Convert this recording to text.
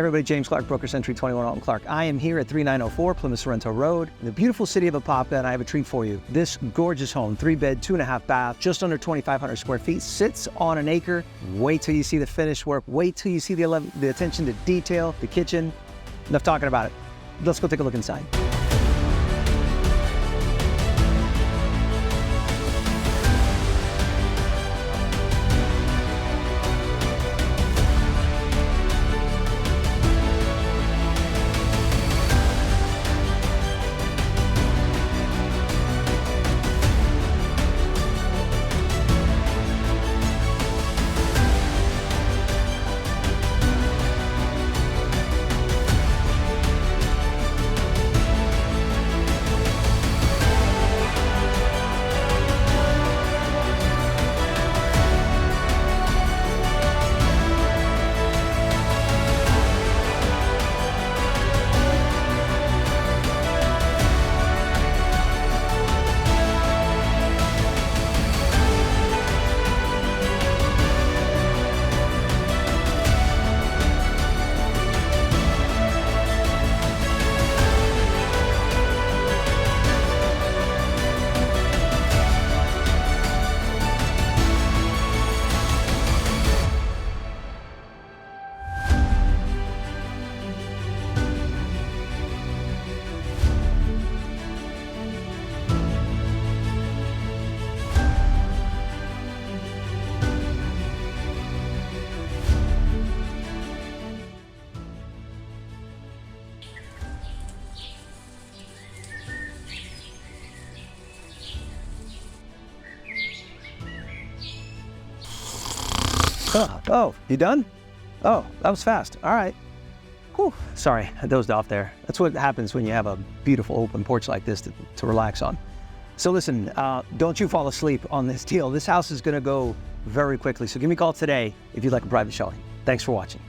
Everybody, James Clark, Broker Century 21 Alton Clark. I am here at 3904 Plymouth Sorrento Road in the beautiful city of Apopka, and I have a treat for you. This gorgeous home, 3-bed, 2.5 bath, just under 2,500 square feet, sits on an acre. Wait till you see the finished work. Wait till you see the attention to detail, the kitchen. Enough talking about it. Let's go take a look inside. Oh, you done? Oh, that was fast. All right. Whew. Sorry, I dozed off there. That's what happens when you have a beautiful open porch like this to relax on. So listen, don't you fall asleep on this deal. This house is gonna go very quickly. So give me a call today if you'd like a private showing. Thanks for watching.